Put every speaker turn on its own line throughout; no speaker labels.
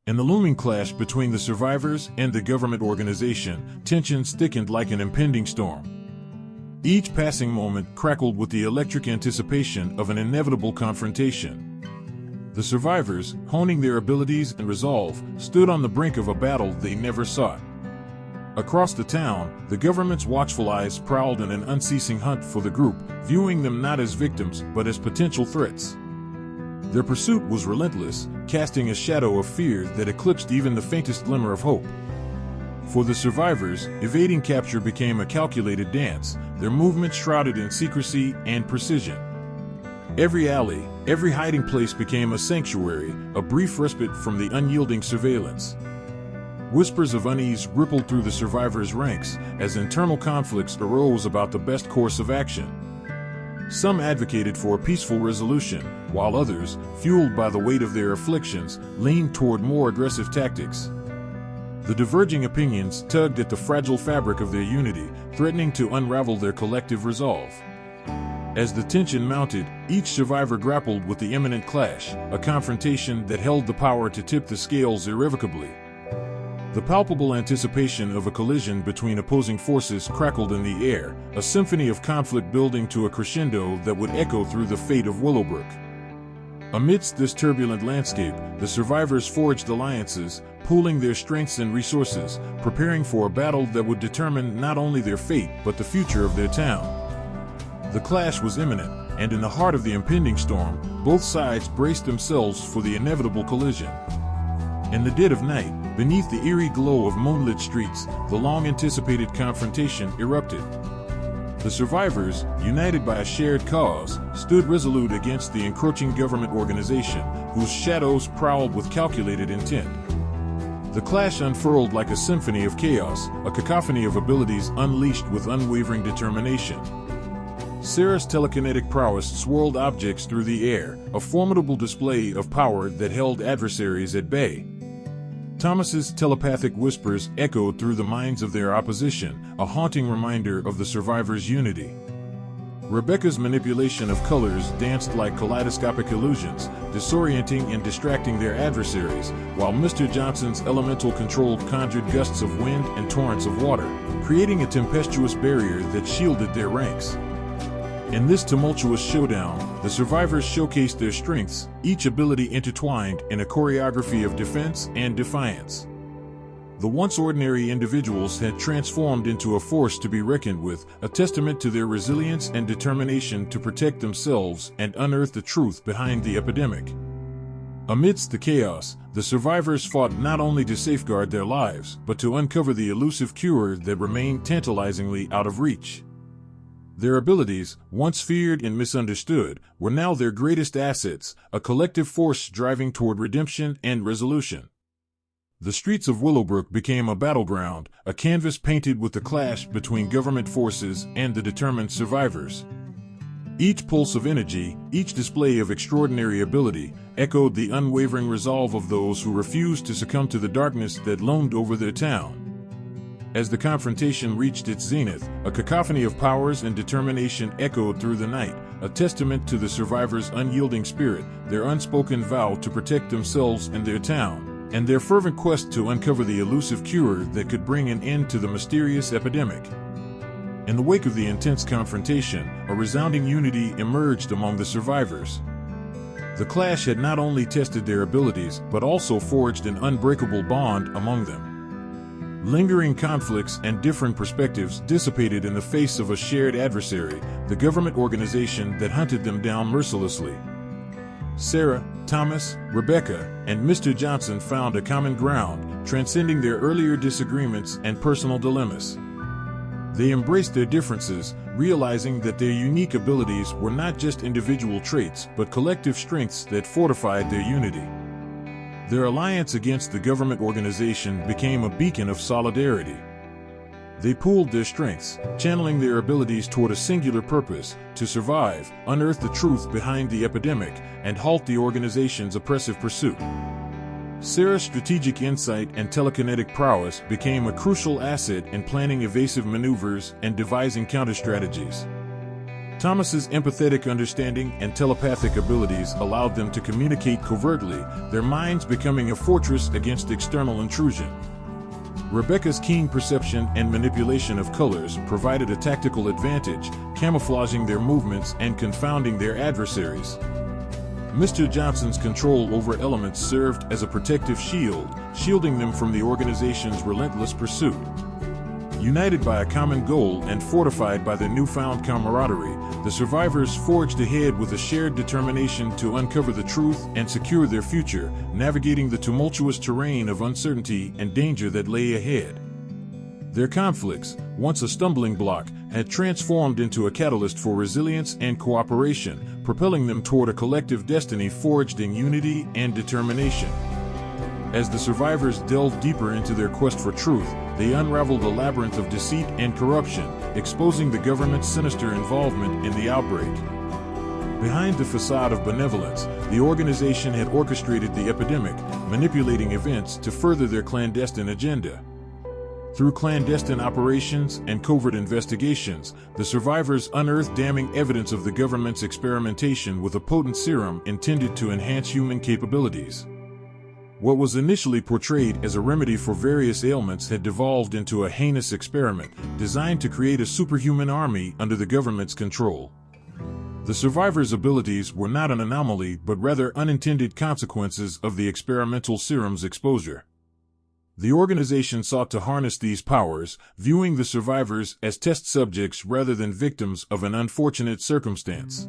In the looming clash between the survivors and the government organization, tensions thickened like an impending storm. Each passing moment crackled with the electric anticipation of an inevitable confrontation. The survivors, honing their abilities and resolve, stood on the brink of a battle they never sought. Across the town, the government's watchful eyes prowled in an unceasing hunt for the group, viewing them not as victims but as potential threats. Their pursuit was relentless, casting a shadow of fear that eclipsed even the faintest glimmer of hope. For the survivors, evading capture became a calculated dance, their movements shrouded in secrecy and precision. Every alley, every hiding place became a sanctuary, a brief respite from the unyielding surveillance. Whispers of unease rippled through the survivors' ranks as internal conflicts arose about the best course of action. Some advocated for a peaceful resolution, while others, fueled by the weight of their afflictions, leaned toward more aggressive tactics. The diverging opinions tugged at the fragile fabric of their unity, threatening to unravel their collective resolve. As the tension mounted, each survivor grappled with the imminent clash, a confrontation that held the power to tip the scales irrevocably. The palpable anticipation of a collision between opposing forces crackled in the air, a symphony of conflict building to a crescendo that would echo through the fate of Willowbrook. Amidst this turbulent landscape, the survivors forged alliances, pooling their strengths and resources, preparing for a battle that would determine not only their fate but the future of their town. The clash was imminent, and in the heart of the impending storm, both sides braced themselves for the inevitable collision. In the dead of night, beneath the eerie glow of moonlit streets, the long-anticipated confrontation erupted. The survivors, united by a shared cause, stood resolute against the encroaching government organization, whose shadows prowled with calculated intent. The clash unfurled like a symphony of chaos, a cacophony of abilities unleashed with unwavering determination. Sarah's telekinetic prowess swirled objects through the air, a formidable display of power that held adversaries at bay. Thomas's telepathic whispers echoed through the minds of their opposition, a haunting reminder of the survivors' unity. Rebecca's manipulation of colors danced like kaleidoscopic illusions, disorienting and distracting their adversaries, while Mr. Johnson's elemental control conjured gusts of wind and torrents of water, creating a tempestuous barrier that shielded their ranks. In this tumultuous showdown, the survivors showcased their strengths, each ability intertwined in a choreography of defense and defiance. The once ordinary individuals had transformed into a force to be reckoned with, a testament to their resilience and determination to protect themselves and unearth the truth behind the epidemic. Amidst the chaos, the survivors fought not only to safeguard their lives, but to uncover the elusive cure that remained tantalizingly out of reach. Their abilities, once feared and misunderstood, were now their greatest assets, a collective force driving toward redemption and resolution. The streets of Willowbrook became a battleground, a canvas painted with the clash between government forces and the determined survivors. Each pulse of energy, each display of extraordinary ability, echoed the unwavering resolve of those who refused to succumb to the darkness that loomed over their town. As the confrontation reached its zenith, a cacophony of powers and determination echoed through the night, a testament to the survivors' unyielding spirit, their unspoken vow to protect themselves and their town, and their fervent quest to uncover the elusive cure that could bring an end to the mysterious epidemic. In the wake of the intense confrontation, a resounding unity emerged among the survivors. The clash had not only tested their abilities, but also forged an unbreakable bond among them. Lingering conflicts and different perspectives dissipated in the face of a shared adversary, the government organization that hunted them down mercilessly. Sarah, Thomas, Rebecca, and Mr. Johnson found a common ground, transcending their earlier disagreements and personal dilemmas. They embraced their differences, realizing that their unique abilities were not just individual traits but collective strengths that fortified their unity. Their alliance against the government organization became a beacon of solidarity. They pooled their strengths, channeling their abilities toward a singular purpose: to survive, unearth the truth behind the epidemic, and halt the organization's oppressive pursuit. Sarah's strategic insight and telekinetic prowess became a crucial asset in planning evasive maneuvers and devising counter-strategies. Thomas's empathetic understanding and telepathic abilities allowed them to communicate covertly, their minds becoming a fortress against external intrusion. Rebecca's keen perception and manipulation of colors provided a tactical advantage, camouflaging their movements and confounding their adversaries. Mr. Johnson's control over elements served as a protective shield, shielding them from the organization's relentless pursuit. United by a common goal and fortified by their newfound camaraderie, the survivors forged ahead with a shared determination to uncover the truth and secure their future, navigating the tumultuous terrain of uncertainty and danger that lay ahead. Their conflicts, once a stumbling block, had transformed into a catalyst for resilience and cooperation, propelling them toward a collective destiny forged in unity and determination. As the survivors delved deeper into their quest for truth, they unraveled a labyrinth of deceit and corruption, exposing the government's sinister involvement in the outbreak. Behind the facade of benevolence, the organization had orchestrated the epidemic, manipulating events to further their clandestine agenda. Through clandestine operations and covert investigations, the survivors unearthed damning evidence of the government's experimentation with a potent serum intended to enhance human capabilities. What was initially portrayed as a remedy for various ailments had devolved into a heinous experiment designed to create a superhuman army under the government's control. The survivors' abilities were not an anomaly but rather unintended consequences of the experimental serum's exposure. The organization sought to harness these powers, viewing the survivors as test subjects rather than victims of an unfortunate circumstance.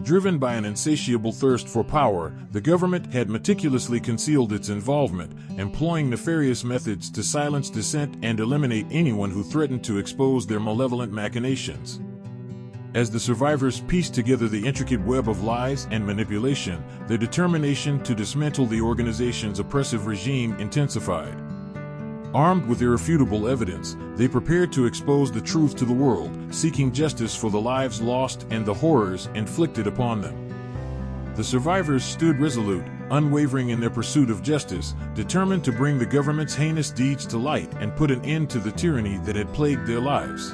Driven by an insatiable thirst for power, the government had meticulously concealed its involvement, employing nefarious methods to silence dissent and eliminate anyone who threatened to expose their malevolent machinations. As the survivors pieced together the intricate web of lies and manipulation, their determination to dismantle the organization's oppressive regime intensified. Armed with irrefutable evidence, they prepared to expose the truth to the world, seeking justice for the lives lost and the horrors inflicted upon them. The survivors stood resolute, unwavering in their pursuit of justice, determined to bring the government's heinous deeds to light and put an end to the tyranny that had plagued their lives.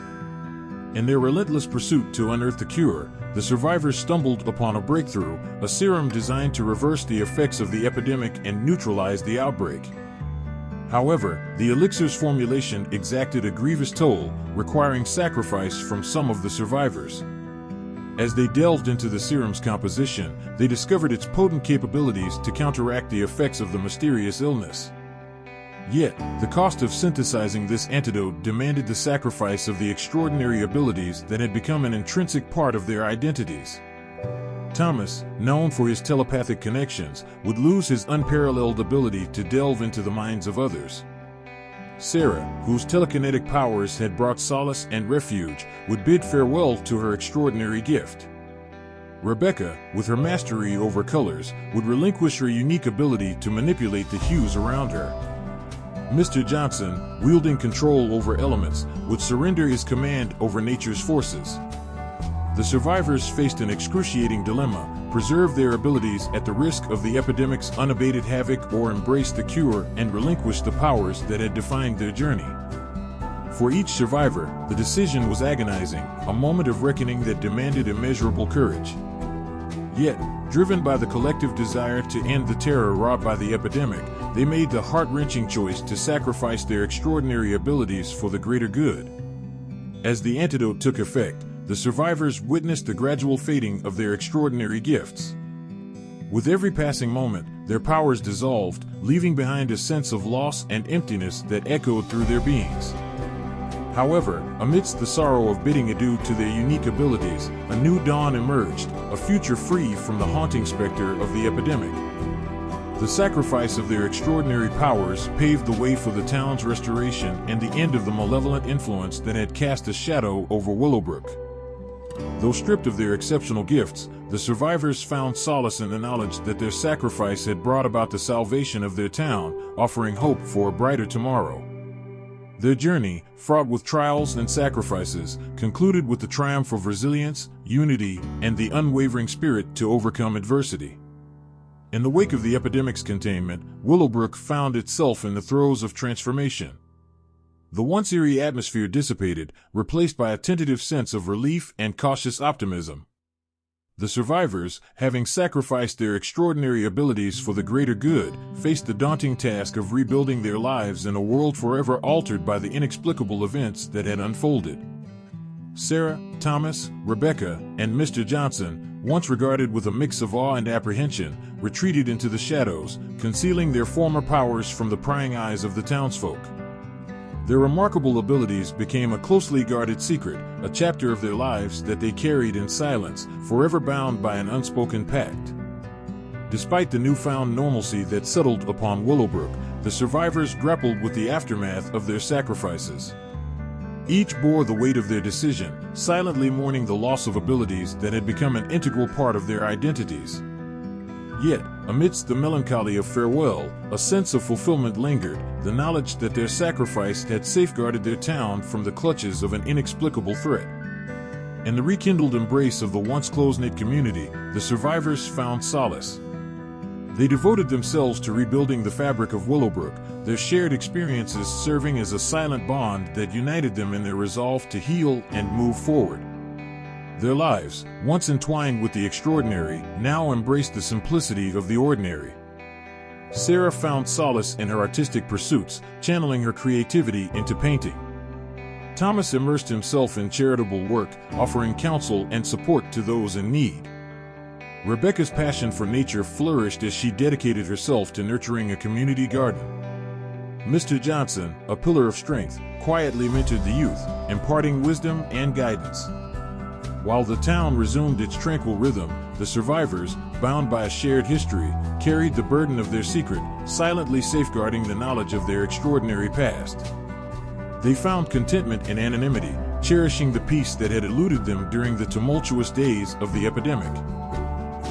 In their relentless pursuit to unearth the cure, the survivors stumbled upon a breakthrough, a serum designed to reverse the effects of the epidemic and neutralize the outbreak. However, the elixir's formulation exacted a grievous toll, requiring sacrifice from some of the survivors. As they delved into the serum's composition, they discovered its potent capabilities to counteract the effects of the mysterious illness. Yet, the cost of synthesizing this antidote demanded the sacrifice of the extraordinary abilities that had become an intrinsic part of their identities. Thomas, known for his telepathic connections, would lose his unparalleled ability to delve into the minds of others. Sarah, whose telekinetic powers had brought solace and refuge, would bid farewell to her extraordinary gift. Rebecca, with her mastery over colors, would relinquish her unique ability to manipulate the hues around her. Mr. Johnson, wielding control over elements, would surrender his command over nature's forces. The survivors faced an excruciating dilemma: preserve their abilities at the risk of the epidemic's unabated havoc or embrace the cure and relinquish the powers that had defined their journey. For each survivor, the decision was agonizing, a moment of reckoning that demanded immeasurable courage. Yet, driven by the collective desire to end the terror wrought by the epidemic, they made the heart-wrenching choice to sacrifice their extraordinary abilities for the greater good. As the antidote took effect, the survivors witnessed the gradual fading of their extraordinary gifts. With every passing moment, their powers dissolved, leaving behind a sense of loss and emptiness that echoed through their beings. However, amidst the sorrow of bidding adieu to their unique abilities, a new dawn emerged, a future free from the haunting specter of the epidemic. The sacrifice of their extraordinary powers paved the way for the town's restoration and the end of the malevolent influence that had cast a shadow over Willowbrook. Though stripped of their exceptional gifts, the survivors found solace in the knowledge that their sacrifice had brought about the salvation of their town, offering hope for a brighter tomorrow. Their journey, fraught with trials and sacrifices, concluded with the triumph of resilience, unity, and the unwavering spirit to overcome adversity. In the wake of the epidemic's containment, Willowbrook found itself in the throes of transformation. The once eerie atmosphere dissipated, replaced by a tentative sense of relief and cautious optimism. The survivors, having sacrificed their extraordinary abilities for the greater good, faced the daunting task of rebuilding their lives in a world forever altered by the inexplicable events that had unfolded. Sarah, Thomas, Rebecca, and Mr. Johnson, once regarded with a mix of awe and apprehension, retreated into the shadows, concealing their former powers from the prying eyes of the townsfolk. Their remarkable abilities became a closely guarded secret, a chapter of their lives that they carried in silence, forever bound by an unspoken pact. Despite the newfound normalcy that settled upon Willowbrook, the survivors grappled with the aftermath of their sacrifices. Each bore the weight of their decision, silently mourning the loss of abilities that had become an integral part of their identities. Yet, amidst the melancholy of farewell, a sense of fulfillment lingered, the knowledge that their sacrifice had safeguarded their town from the clutches of an inexplicable threat. In the rekindled embrace of the once close-knit community, the survivors found solace. They devoted themselves to rebuilding the fabric of Willowbrook, their shared experiences serving as a silent bond that united them in their resolve to heal and move forward. Their lives, once entwined with the extraordinary, now embraced the simplicity of the ordinary. Sarah found solace in her artistic pursuits, channeling her creativity into painting. Thomas immersed himself in charitable work, offering counsel and support to those in need. Rebecca's passion for nature flourished as she dedicated herself to nurturing a community garden. Mr. Johnson, a pillar of strength, quietly mentored the youth, imparting wisdom and guidance. While the town resumed its tranquil rhythm, the survivors, bound by a shared history, carried the burden of their secret, silently safeguarding the knowledge of their extraordinary past. They found contentment in anonymity, cherishing the peace that had eluded them during the tumultuous days of the epidemic.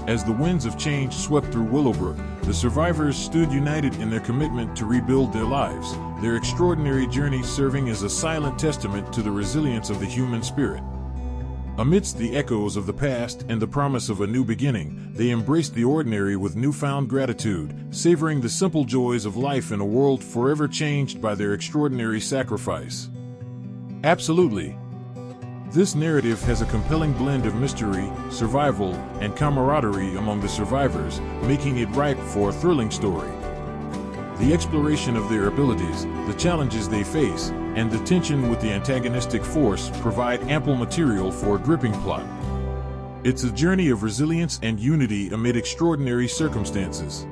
As the winds of change swept through Willowbrook, the survivors stood united in their commitment to rebuild their lives, their extraordinary journey serving as a silent testament to the resilience of the human spirit. Amidst the echoes of the past and the promise of a new beginning, they embraced the ordinary with newfound gratitude, savoring the simple joys of life in a world forever changed by their extraordinary sacrifice. Absolutely. This narrative has a compelling blend of mystery, survival, and camaraderie among the survivors, making it ripe for a thrilling story. The exploration of their abilities, the challenges they face, and the tension with the antagonistic force provide ample material for a gripping plot. It's a journey of resilience and unity amid extraordinary circumstances.